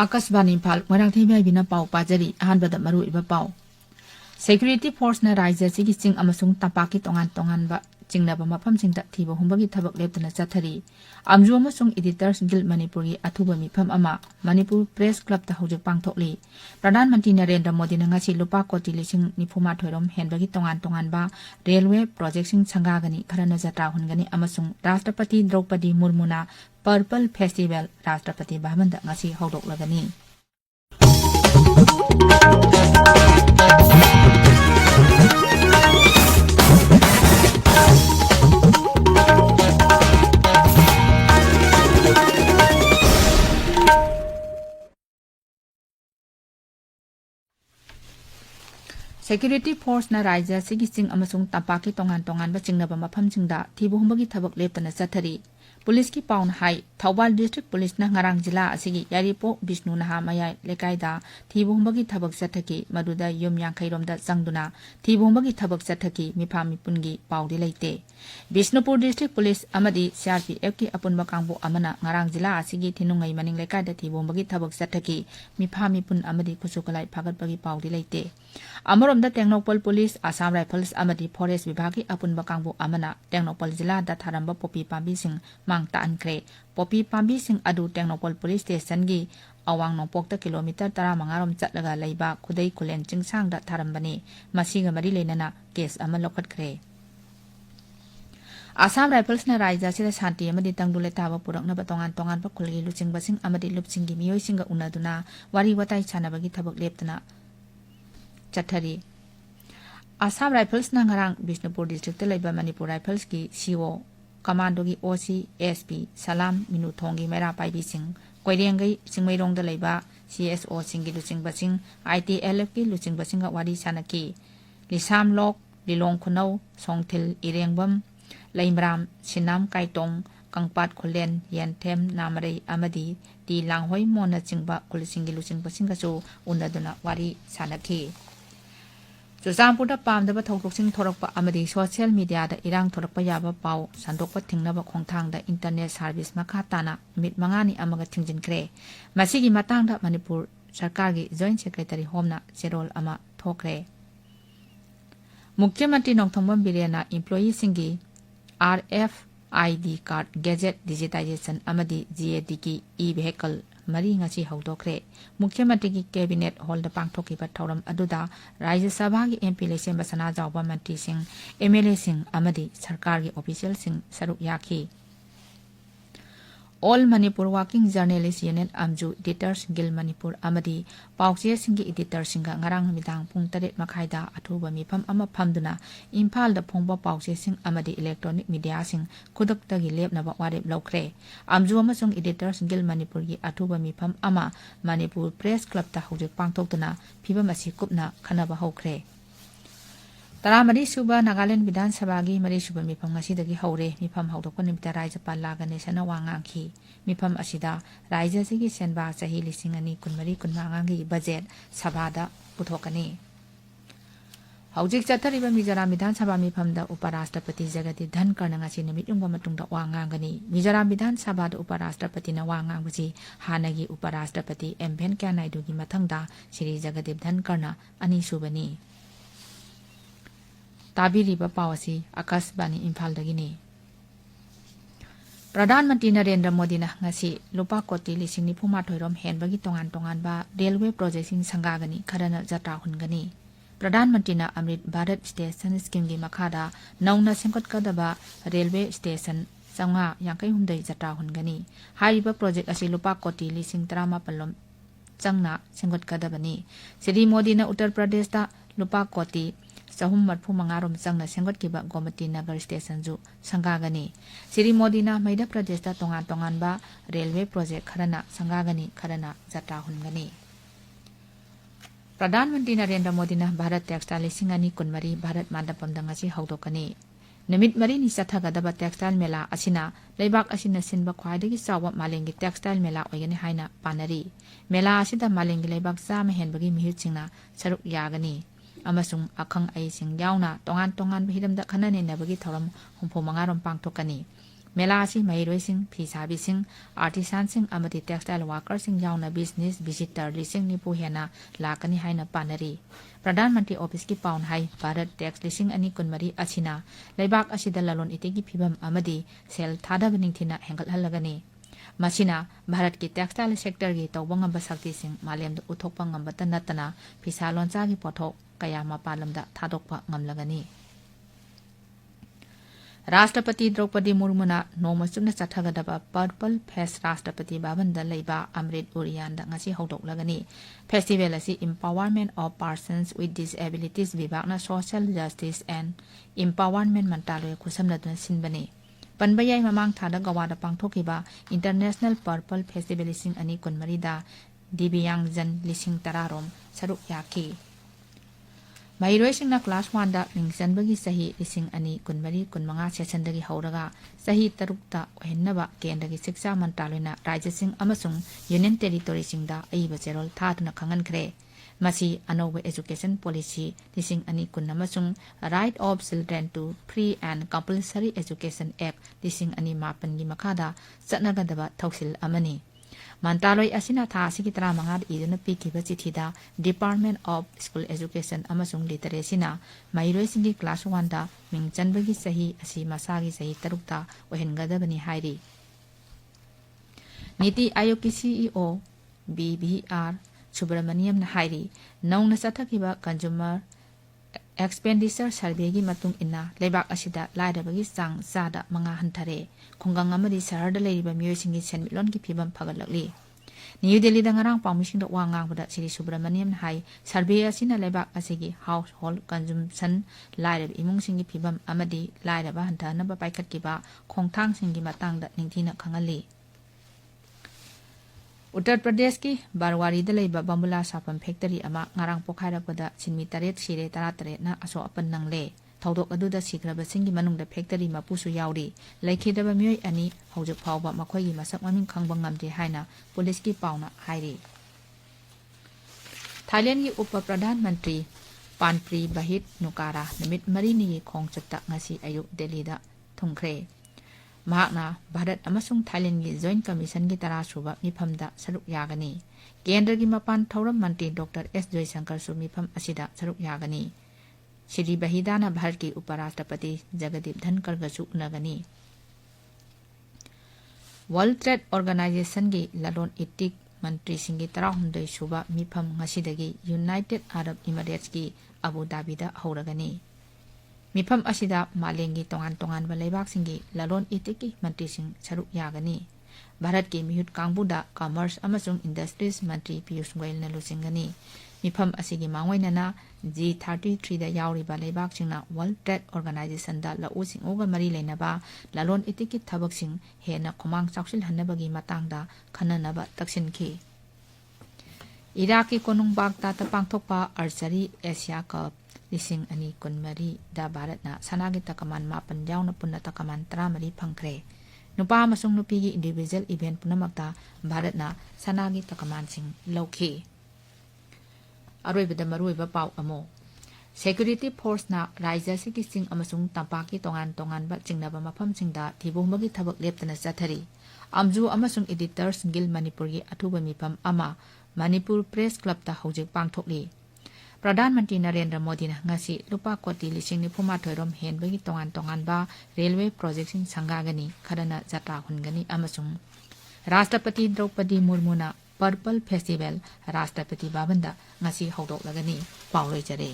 आकाशवाणी इम्फाल मोरांथी बिना पाव पाजरी अहानबद मरुइबा पाव सेक्यूरिटी फोर्सना राज्य सिगी चिंग अमसुंग तंपाकी तोंगान तोंगानबा चिंगनाबा मफमसिंगदा थीबा हुंबगी थबक लेप्तना चथरी अमजु अमसुंग editors guild Manipuri अथुबा मिफम अमा मणिपुर प्रेस क्लब ता हौजिक पांगथोकली प्रधानमंत्री नरेंद्र मोदी ना ngasi lupa koti lising nifuma thoirom henbagi tongan tongan ba railway project sing sangagani kharana jatra hungani amasung rashtrapati Draupadi Murmu na Purple Festival rashtrapati bhavan da ngasi haudoklagani Security Force na Raja Sigi Sing Amasung Tapaki Tongan Tongan Bachingnaba Mapam Singda Thibu Humbagi Thabak Leptana Sathari Police ki Paun Hai Thawbal District Police na Ngarang Jila Asigi Yaripo Bishnu Naha Maya Lekaida Thibu Humbagi Thabak Sathaki Maduda Yum Yang Khairomda Sangduna Thibu Humbagi Thabak Sathaki Mipami Pungi Paudi Leite Bishnupur District Police Amadi CRPF ki Apunba Kangbo Amana Ngarang Jila Asigi Thinungai Maning Lekaida Thibu Humbagi Thabak Sathaki Mipami Pun Amadi Kusukalai Phagatbagi Paudi Leite Amarom da Tengnopal Police Assam Rifles Amadi Forest Vibhagi Apunba Kangbo Amana Tengnopal Jila da Tharamba Popi Pambi Sing Mang Taan Kre Popi Pambi Sing Adu Tengnopal Police Station gi Awang Nongpokta kilometer 15 chatlaga leiba Khudai Kulen Chingsang da Tharambani Masiga Mari Lenana case ama lokhat kre Assam Rifles na Raja sida Shanti amadi tangdule taba purak na batongan tongan pa khulgi luching basing amadi lupching gi miyoi singa unaduna wari watai chanabagi thabak leptana Chathari Assam Rifles na ngarang Bishnupur District laiba Manipur Rifles ki CO Commando gi OC SP Salam Minu Thongi Mera Pai Bising Koirengai Singmairong da laiba CSO Singi Luching Basing ITLF ki Luching Basing ga wari sanaki Lisam Lok Lilong Khunau Songthil Irengbam Laimram Sinam Kaitong Kangpat Kholen Yanthem Namrei Amadi Ti Langhoi Mona Chingba Kulisingi Luching Basing ga su unaduna wari sanaki Chuzampurda Pamdaba Thoktoksing Thorakpa Amadi social media da irang thorakpa yaba pau sandokpa thingnaba khongthangda internet service makhatana mit mangani amaga thingjinkhre masigi matangda Manipur Sarkar gi Joint Secretary Home na Cherol ama thokre Mukhyamantri Nongthombam Birena employee singi RFID card gadget digitization amadi GAD ki e-vehicle Mari ngasi haudokre Mukhyamantri ki cabinet hall da pangthokiba thauram aduda Rajya Sabha gi MP election basana jawba mantri sing MLA sing amadi sarkar gi official sing saruk yakhi All Manipur Working Journalists Union Amju Editors Guild Manipur Amadi Pauche Singi Editor Singa Ngarang Midang Pung Taret Makhaida Athuba Mipam Ama Phamduna Imphal da Phongba Pauche Sing Amadi Electronic Media Sing Khudakta gi lepnaba warep lokre Amju amasung Editors Guild Manipur gi Athuba Mipam Ama Manipur Press Club ta hojik pangthoktuna phibam asi kupna khanaba hokre Taramari Suba Nagaland Vidhan Sabha gi Mari Suba Mipam ngasidagi haure Mipam haudokpa nimita Rajapal Laganisana wangangki Mipam asida Raja sigi senba sahi lising ani kunmari kunmangangi budget sabhada puthokani Haujik chathariba Mizoram Vidhan Sabha Mipamda Uparashtrapati Jagati Dhankar na ngasi namit yungba matungda wangangani Mizoram Vidhan Sabha da Uparashtrapati na wangangbuji hanagi Uparashtrapati M Venkaiah Naidu gi mathangda Shri Jagadip Dhankar na ani subani Tabiriba Pawasi Akashbani Imphal dagini Pradhanmantri Narendra Modi na ngasi lupa koti lising ni phuma thoirom henbagi tongan tongan ba railway project sing sangagani kharana jatra hungani Pradhanmantri na Amrit Bharat Station scheme gi makhada nauna semkhatkadaba railway station sanga yangkai humdai jatra hungani hariba project asi lupa koti lising 18 changna semkhatkadabani Shri Modi na Uttar Pradesh da lupa koti Sahum Marpu Mangarom Sangna Sengot Kiba Gomati Nagar Station Ju Sangagani Shri Modi na Madhya Pradesh da tongan tongan ba railway project kharana sangagani kharana jatra hungani Pradhanmantri Narendra Modi na Bharat Textile Singani Kunmari Bharat Mandapam dangasi haudokani Namit mari ni sathagadaba textile mela asina leibak asina sinba khwaidagi chawa malengi textile mela oigani haina panari mela asida malengi leibak chama henbagi mihuchingna saruk yagani amasung akhang ai sing yauna tongan tongan hiramda khanane nabagi thoram humpo mangarom pangthokani मेलासी महिरोइसिंग फिसाबिसिंग आर्टिसानसिंग अमदि textile वर्करसिंग यावना business visitor लिसिंग निपु हेना लाकनी हाइना पानरी प्रधानमंत्री ऑफिस की पाउन हाई भारत टैक्स लिसिंग अनि कुनमरी असिना लेबाक असिदा ललोन इतेगी फिबम अमदि सेल थादब निंथिना हेंगल हलगनी मसिना भारत की टेक्सटाइल सेक्टर की तौबंग ngamba saktising malemda uthokpa ngambata natana phisa loncha gi pothok kaya mapalamda thadokpa ngamlagani राष्ट्रपति द्रौपदी मुर्मू नोमचुन चथगदब पर्पल फेस्ट राष्ट्रपति भवन लेबा अमृत उरियान हौदोलगनी festival empowerment of persons with disabilities विभागना सोशल जस्टिस एंड इम्पावरमेंट मंत्रालय खुसमनदुन सिनबनी पनबयाई ममांग थादा गवादा पांगथोकिबा इंटरनेशनल पर्पल फेस्टिवल लिसिंग अनि कुनमरीदा दिव्यांगजन लिसिंग तरारोम सरुक याकी महिरोइसिंगना क्लास 1 दा निंगचनबगी सही लिसिंग अनि कुनमरी कुनमंगा सेशनदगी हौरगा सही तरुकता ओहेन्नबा केंद्रगी शिक्षा मंत्रालयना राज्यसिंग अमसुंग यूनियन टेरिटोरीसिंगदा अइबा जेरोल थादुना खंगनखरे मसी अनोबा एजुकेशन पॉलिसी लिसिंग अनि कुन अमसुंग right of children to free and compulsory education act लिसिंग अनि मापनगी मखादा चटनगदबा थौसिल अमनी मंत्रालय असिना था असिगी 35 इदुना पिकिबा चिठीदा डिपार्टमेंट ऑफ स्कूल एजुकेशन अमसुंग लिटरेसीना महिरोइसिंगी क्लास 1 दा मिंगचनबगी सही असि मसागी सही तरुकता ओहेनगदबनी हाइरी नीति आयोग की सीईओ बीबीआर सुब्रमण्यम ने हाइरी नौना चथकिबा कंज्यूमर एक्सपेंडिचर सर्वे की मतुंग इन्ना लेबाक असिदा लाइरबगी चांग चादा मंगा हंथरे खुंगंग अमदी शहरदा लेरिबा मियोइसिंगी सेनमिलोन की फिबम फगलकली न्यू दिल्ली दा ngarang पाउमिसिंग वा ngangbada श्री सुब्रमण्यम हाई सर्वे असिना लेबाक असिगी house hold consumption लाइरब इमुंगसिंगी फिबम अमदी लाइरबा हंथानबा पाइखतकिबा खोंगथांगसिंगी मतंगदा निंगथिना खंगली Uttar Pradesh की बारवारी बंबुला सापम फैक्टरी ngarang पोखारपदा सिनमी 8 सिरे 13 ना असो अपन नंगले थौदोक अदुदा सिग्रबसिंगी मनुंगदा फैक्टरी मपुसु यावरी लैखिदबा मियोय अनि हौजक फावबा मखोयगी मसक ममिंग खंगबा ngamde हाइना पुलिस की पाउना हाइरी थाईलैंड की उप प्रधानमंत्री पानप्री बहित नुकारा नमित मरीनी खोंगचत्ता ngasi अयुक दिल्लीदा थुंखरे महाकना भारत अमसुंग थाईलैंड की जॉइंट कमीशन की तरासुबा मिफमदा सरुक यागनी केंद्र की मपान थौरम मंत्री डॉक्टर एस जयशंकर सु मिफम असिदा सरुक यागनी श्री बहिदाना भारत की उपराष्ट्रपति जगदीप धनकर गसु उनगनी वर्ल्ड ट्रेड ऑर्गेनाइजेशन की ललोन इतिक मंत्री सिंगी 13 सुबा मिफम ngasiदगी यूनाइटेड अरब इमिरेट्स की अबू धाबीदा हौरगनी मिफम असिदा मालेंगी तोंगान तोंगान लेबाक सिंगी ललोन इतिकी मंत्री सिंग सरुक यागनी भारत के मिहुत कांगबुदा कॉमर्स अमसुंग इंडस्ट्रीज मंत्री पीयूष गोयल ने लुसिंगनी मिफम असिगी मांगोइनना G33 दा यावरिबा लेबाक सिंगना वर्ल्ड ट्रेड ऑर्गेनाइजेशन दा लउ सिंगोगा मरी लेनबा ललोन इतिकी थबक सिंग हेना खुमांग चाउसिल हन्नबगी मतंगदा खननबा तक्सिनखी इराक की कोनुंगबागता पांगथोकपा आर्चरी एशिया कप लिसिंग अनि कुनमरी दा भारतना सनागी तकमान मापन यावना पुन्ना तकमान 13 फंखरे नुपा अमसुंग नुपीगी इंडिविजुअल इवेंट पुनमक्ता भारतना सनागी तकमान सिंग लौखी अरोइबदा मरुइबा पाउ अमो सेक्यूरिटी फोर्स ना राज्य सिगी सिंग अमसुंग तंपाकी तोंगान तोंगान बा चिंगनबा मफम सिंगदा थिबुमगी थबक लेप्तना चथरी अमजु अमसुंग एडिटर्स गिल मणिपुर की अथुबा मिफम अमा मणिपुर प्रेस क्लब ता हौजिक पांगथोकली प्रधानमंत्री Narendra Modi ngasi lupa koti 1940 rom henbagi tongan tongan ba railway project sing sangagani khadana jatra hungani amasung राष्ट्रपति द्रौपदी मुर्मू ना पर्पल फेस्टिवल राष्ट्रपति भवन दा ngasi haudoklagani पाउलोइ जरे